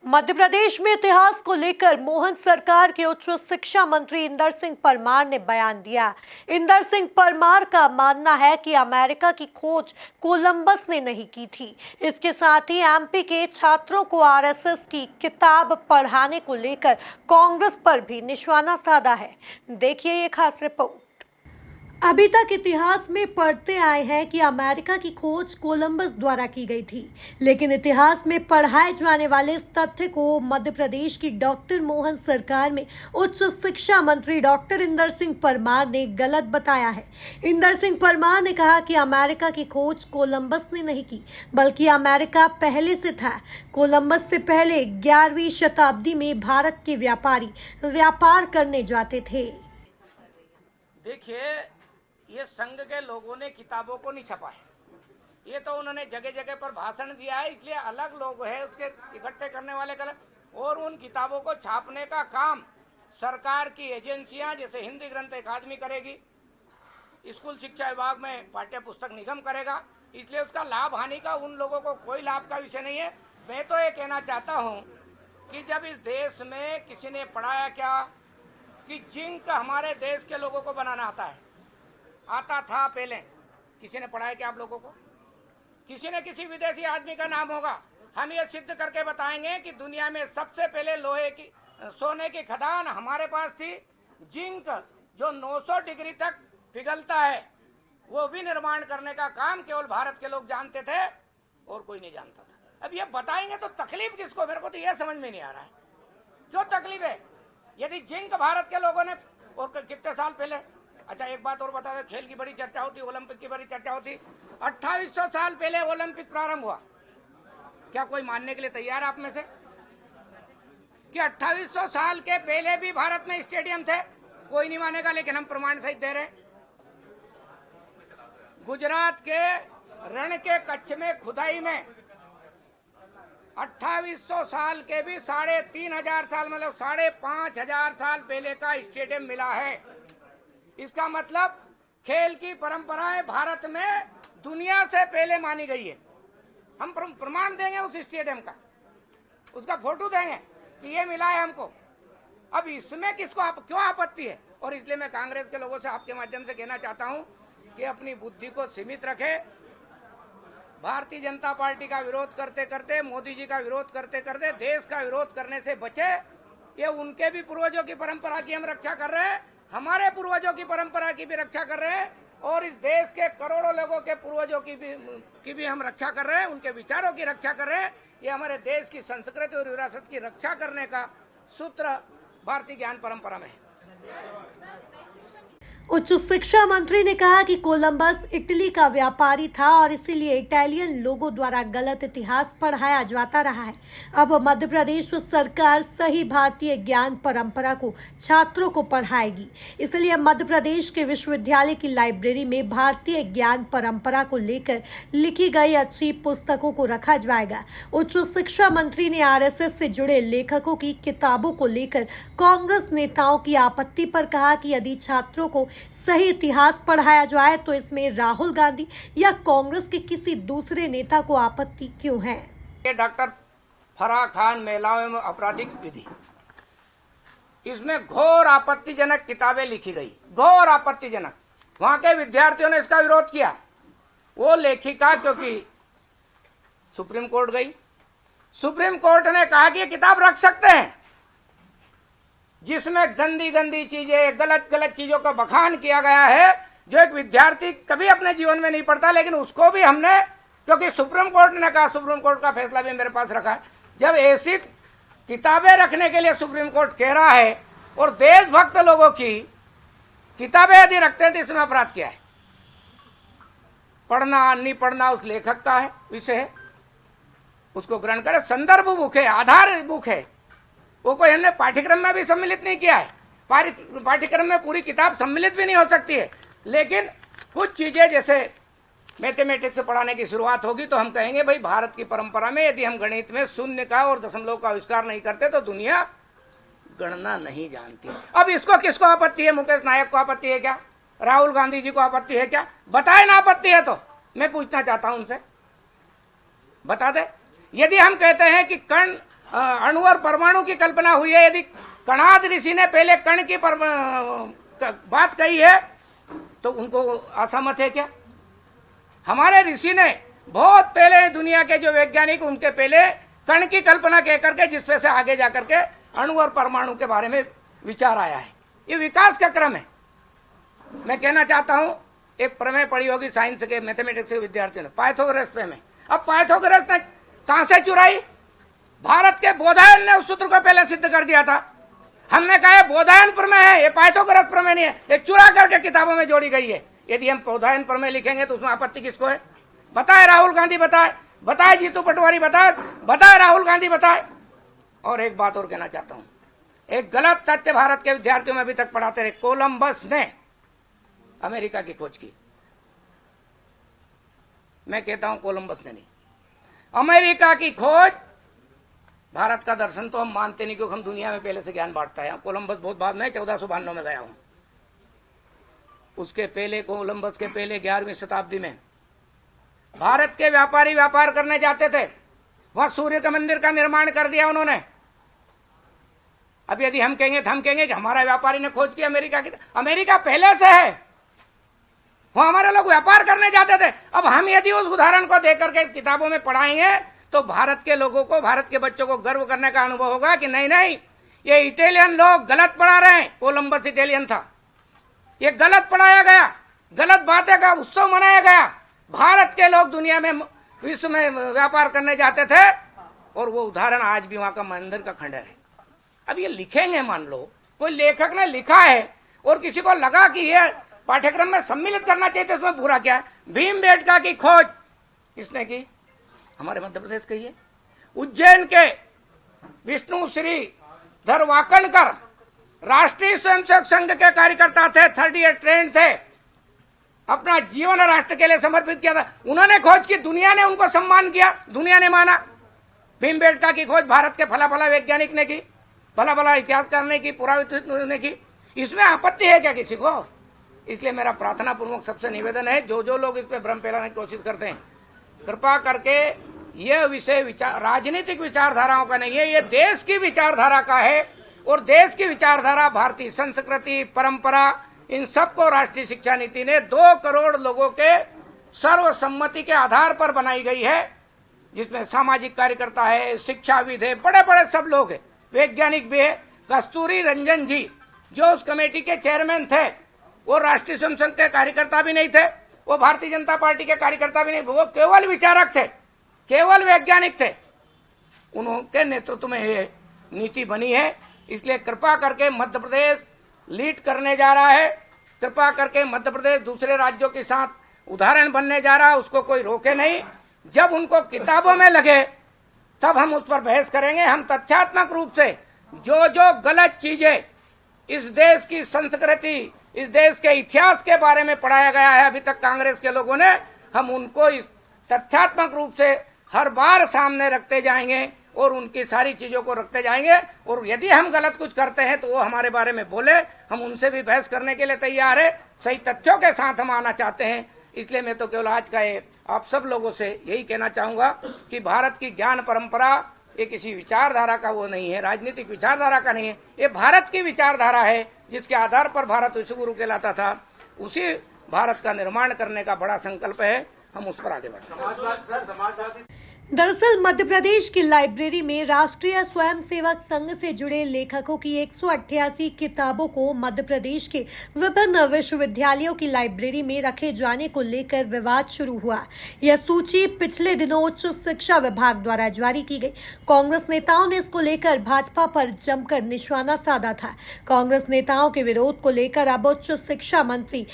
मध्य प्रदेश में इतिहास को लेकर मोहन सरकार के उच्च शिक्षा मंत्री इंदर सिंह परमार ने बयान दिया। इंदर सिंह परमार का मानना है कि अमेरिका की खोज कोलंबस ने नहीं की थी। इसके साथ ही एमपी के छात्रों को आरएसएस की किताब पढ़ाने को लेकर कांग्रेस पर भी निशाना साधा है। देखिए ये खास रिपोर्ट। अभी तक इतिहास में पढ़ते आए हैं कि अमेरिका की खोज कोलंबस द्वारा की गई थी, लेकिन इतिहास में पढ़ाए जाने वाले इस तथ्य को मध्य प्रदेश की डॉक्टर मोहन सरकार में उच्च शिक्षा मंत्री डॉक्टर इंदर सिंह परमार ने गलत बताया है। इंदर सिंह परमार ने कहा कि अमेरिका की खोज कोलंबस ने नहीं की, बल्कि अमेरिका पहले से था। कोलंबस से पहले 11वीं शताब्दी में भारत के व्यापारी व्यापार करने जाते थे। देखिए, ये संघ के लोगों ने किताबों को नहीं छपा है। ये तो उन्होंने जगह जगह पर भाषण दिया है, इसलिए अलग लोग हैं उसके इकट्ठे करने वाले गलत। और उन किताबों को छापने का काम सरकार की एजेंसियां जैसे हिंदी ग्रंथ अकादमी करेगी, स्कूल शिक्षा विभाग में पाठ्य पुस्तक निगम करेगा। इसलिए उसका लाभ हानि का उन लोगों को कोई लाभ का विषय नहीं है। मैं तो ये कहना चाहता हूँ कि जब इस देश में किसी ने पढ़ाया क्या कि जिंक हमारे देश के लोगों को बनाना आता था पहले, किसी ने पढ़ाया क्या आप लोगों को? किसी ने किसी विदेशी आदमी का नाम होगा। हम ये सिद्ध करके बताएंगे कि दुनिया में सबसे पहले सोने की खदान हमारे पास थी। जिंक जो 900 डिग्री तक पिघलता है, वो भी निर्माण करने का काम केवल भारत के लोग जानते थे और कोई नहीं जानता था। अब ये बताएंगे तो तकलीफ किसको? मेरे को तो यह समझ में नहीं आ रहा है क्यों तकलीफ है। यदि जिंक भारत के लोगों ने, और कितने साल पहले, अच्छा एक बात और बता दें, खेल की बड़ी चर्चा होती, ओलंपिक की बड़ी चर्चा होती। 2800 साल पहले ओलंपिक प्रारंभ हुआ। क्या कोई मानने के लिए तैयार है आप में से कि 2800 साल के पहले भी भारत में स्टेडियम थे? कोई नहीं मानेगा, लेकिन हम प्रमाण सहित दे रहे हैं। गुजरात के रण के कच्छ में खुदाई में 2800 साल के भी 3500 साल, मतलब 5500 साल पहले का स्टेडियम मिला है। इसका मतलब खेल की परंपराएं भारत में दुनिया से पहले मानी गई है। हम प्रमाण देंगे उस स्टेडियम का, उसका फोटो देंगे कि ये मिला है हमको। अब इसमें किसको क्यों आपत्ति है? और इसलिए मैं कांग्रेस के लोगों से आपके माध्यम से कहना चाहता हूं कि अपनी बुद्धि को सीमित रखे। भारतीय जनता पार्टी का विरोध करते करते, मोदी जी का विरोध करते करते देश का विरोध करने से बचे। ये उनके भी पूर्वजों की परंपरा की हम रक्षा कर रहे हैं, हमारे पूर्वजों की परंपरा की भी रक्षा कर रहे हैं, और इस देश के करोड़ों लोगों के पूर्वजों की भी हम रक्षा कर रहे हैं, उनके विचारों की रक्षा कर रहे हैं। ये हमारे देश की संस्कृति और विरासत की रक्षा करने का सूत्र भारतीय ज्ञान परंपरा में है। उच्च शिक्षा मंत्री ने कहा कि कोलंबस इटली का व्यापारी था और इसीलिए इटालियन लोगों द्वारा गलत इतिहास पढ़ाया जाता रहा है। अब मध्य प्रदेश सरकार सही भारतीय ज्ञान परंपरा को छात्रों को पढ़ाएगी। इसलिए मध्य प्रदेश के विश्वविद्यालय की लाइब्रेरी में भारतीय ज्ञान परंपरा को लेकर लिखी गई अच्छी पुस्तकों को रखा जाएगा। उच्च शिक्षा मंत्री ने आरएसएस से जुड़े लेखकों की किताबों को लेकर कांग्रेस नेताओं की आपत्ति पर कहा कि यदि छात्रों को सही इतिहास पढ़ाया जाए तो इसमें राहुल गांधी या कांग्रेस के किसी दूसरे नेता को आपत्ति क्यों है? डॉक्टर फराह खान महिलाओं एवं आपराधिक विधि, इसमें घोर आपत्तिजनक किताबें लिखी गई, घोर आपत्तिजनक। वहां के विद्यार्थियों ने इसका विरोध किया। वो लेखिका क्योंकि सुप्रीम कोर्ट गई, सुप्रीम कोर्ट ने कहा कि ये किताब रख सकते हैं, जिसमें गंदी गंदी चीजें, गलत गलत चीजों का बखान किया गया है, जो एक विद्यार्थी कभी अपने जीवन में नहीं पढ़ता। लेकिन उसको भी हमने, क्योंकि सुप्रीम कोर्ट ने कहा, सुप्रीम कोर्ट का फैसला भी मेरे पास रखा है, जब ऐसी किताबें रखने के लिए सुप्रीम कोर्ट कह रहा है और देशभक्त लोगों की किताबें यदि रखते हैं तो इसमें अपराध क्या है? पढ़ना नहीं पढ़ना उस लेखक का है, विषय है, उसको ग्रहण करें। संदर्भ बुक है, आधार बुक है, वो कोई हमने पाठ्यक्रम में भी सम्मिलित नहीं किया है। पाठ्यक्रम में पूरी किताब सम्मिलित भी नहीं हो सकती है। लेकिन कुछ चीजें जैसे मैथमेटिक्स से पढ़ाने की शुरुआत होगी तो हम कहेंगे भाई भारत की परंपरा में यदि हम गणित में शून्य का और दशमलव का आविष्कार नहीं करते तो दुनिया गणना नहीं जानती। अब इसको किसको आपत्ति है? मुकेश नायक को आपत्ति है क्या? राहुल गांधी जी को आपत्ति है क्या? बताए ना आपत्ति है तो मैं पूछना चाहता हूं उनसे, बता दे। यदि हम कहते हैं कि कर्ण अणु और परमाणु की कल्पना हुई है। यदि कणाद ऋषि ने पहले कण की बात कही है तो उनको असहमत है क्या? हमारे ऋषि ने बहुत पहले दुनिया के जो वैज्ञानिक उनके पहले कण की कल्पना कह करके जिसपे से आगे जाकर के अणु और परमाणु के बारे में विचार आया है। ये विकास का क्रम है। मैं कहना चाहता हूं, एक प्रमेय पढ़ी होगी साइंस के मैथमेटिक्स के विद्यार्थियों ने, पाइथागोरस प्रमेय। अब पाइथागोरस ने कहां से चुराई? भारत के बोधायन ने उस सूत्र को पहले सिद्ध कर दिया था। हमने कहा बोधायन प्रमेय है, ये पाइथागोरस प्रमेय नहीं है, ये चुरा करके किताबों में जोड़ी गई है। यदि हम बोधायन प्रमेय लिखेंगे तो उसमें आपत्ति किसको है? बताए राहुल गांधी, बताए जीतू पटवारी, बताए राहुल गांधी, बताए। और एक बात और कहना चाहता हूं, एक गलत तथ्य भारत के विद्यार्थियों में अभी तक पढ़ाते रहे। कोलंबस ने अमेरिका की खोज की। मैं कहता हूं कोलंबस ने नहीं, अमेरिका की खोज। भारत का दर्शन तो हम मानते नहीं क्योंकि हम दुनिया में पहले से ज्ञान बांटता है। कोलंबस बहुत बाद में 1492 में गया हूं। उसके पहले, कोलंबस के पहले 11वीं शताब्दी में भारत के व्यापारी व्यापार करने जाते थे। वहां सूर्य के मंदिर का निर्माण कर दिया उन्होंने। अब यदि हम कहेंगे तो हम कहेंगे कि हमारा व्यापारी ने खोज की अमेरिका की। अमेरिका पहले से है, वहां हमारे लोग व्यापार करने जाते थे। अब हम यदि उस उदाहरण को देकर के किताबों में पढ़ाएंगे तो भारत के लोगों को, भारत के बच्चों को गर्व करने का अनुभव होगा कि नहीं नहीं, ये इटालियन लोग गलत पढ़ा रहे हैं। कोलंबस इटालियन था, ये गलत पढ़ाया गया, गलत बातें का उत्सव मनाया गया। भारत के लोग दुनिया में, विश्व में व्यापार करने जाते थे और वो उदाहरण आज भी वहां का मंदिर का खंडहर है। अब ये लिखेंगे, मान लो कोई लेखक ने लिखा है और किसी को लगा कि ये पाठ्यक्रम में सम्मिलित करना चाहिए तो इसमें बुरा क्या है? भीमबेटका की खोज किसने की? हमारे मध्य प्रदेश की है। उज्जैन के विष्णु श्री धर वाकणकर राष्ट्रीय स्वयंसेवक संघ के कार्यकर्ता थे, 3rd ईयर ट्रेंड थे, अपना जीवन राष्ट्र के लिए समर्पित किया था। उन्होंने खोज की, दुनिया ने उनको सम्मान किया, दुनिया ने माना। भीमबेटका की खोज भारत के फला फला वैज्ञानिक ने की, भला भला इतिहासकार ने की, पुरातत्व ने की। इसमें आपत्ति है क्या किसी को? इसलिए मेरा प्रार्थना पूर्वक सबसे निवेदन है, जो लोग इस पे भ्रम फैलाने की कोशिश करते हैं, कृपा करके यह विषय राजनीतिक विचारधाराओं का नहीं है, ये देश की विचारधारा का है। और देश की विचारधारा, भारतीय संस्कृति, परंपरा, इन सबको राष्ट्रीय शिक्षा नीति ने 2 करोड़ लोगों के सर्वसम्मति के आधार पर बनाई गई है, जिसमें सामाजिक कार्यकर्ता है, शिक्षाविद है, बड़े बड़े सब लोग हैं, वैज्ञानिक भी है। कस्तूरी रंजन जी जो उस कमेटी के चेयरमैन थे, वो राष्ट्रीय स्वयं संघ के कार्यकर्ता भी नहीं थे, वो भारतीय जनता पार्टी के कार्यकर्ता भी नहीं, वो केवल विचारक थे, केवल वैज्ञानिक थे। उनके नेतृत्व में ये नीति बनी है। इसलिए कृपा करके मध्य प्रदेश लीड करने जा रहा है, कृपा करके मध्य प्रदेश दूसरे राज्यों के साथ उदाहरण बनने जा रहा है, उसको कोई रोके नहीं। जब उनको किताबों में लगे तब हम उस पर बहस करेंगे। हम तथ्यात्मक रूप से जो गलत चीजें इस देश की संस्कृति, इस देश के इतिहास के बारे में पढ़ाया गया है अभी तक कांग्रेस के लोगों ने, हम उनको इस तथ्यात्मक रूप से हर बार सामने रखते जाएंगे और उनकी सारी चीजों को रखते जाएंगे। और यदि हम गलत कुछ करते हैं तो वो हमारे बारे में बोले, हम उनसे भी बहस करने के लिए तैयार है, सही तथ्यों के साथ हम आना चाहते हैं। इसलिए मैं तो केवल आज का आप सब लोगों से यही कहना चाहूंगा कि भारत की ज्ञान परंपरा ये किसी विचारधारा का वो नहीं है, राजनीतिक विचारधारा का नहीं है, ये भारत की विचारधारा है, जिसके आधार पर भारत विश्वगुरु कहलाता था। उसी भारत का निर्माण करने का बड़ा संकल्प है, हम उस पर आगे बढ़ें। दरअसल मध्य प्रदेश की लाइब्रेरी में राष्ट्रीय स्वयंसेवक संघ से जुड़े लेखकों की 188 किताबों को मध्य प्रदेश के विभिन्न विश्वविद्यालयों की लाइब्रेरी में रखे जाने को लेकर विवाद शुरू हुआ। यह सूची पिछले दिनों उच्च शिक्षा विभाग द्वारा जारी की गई। कांग्रेस नेताओं ने इसको लेकर भाजपा पर जमकर निशाना साधा था। कांग्रेस नेताओं के विरोध को लेकर अब उच्च शिक्षा मंत्री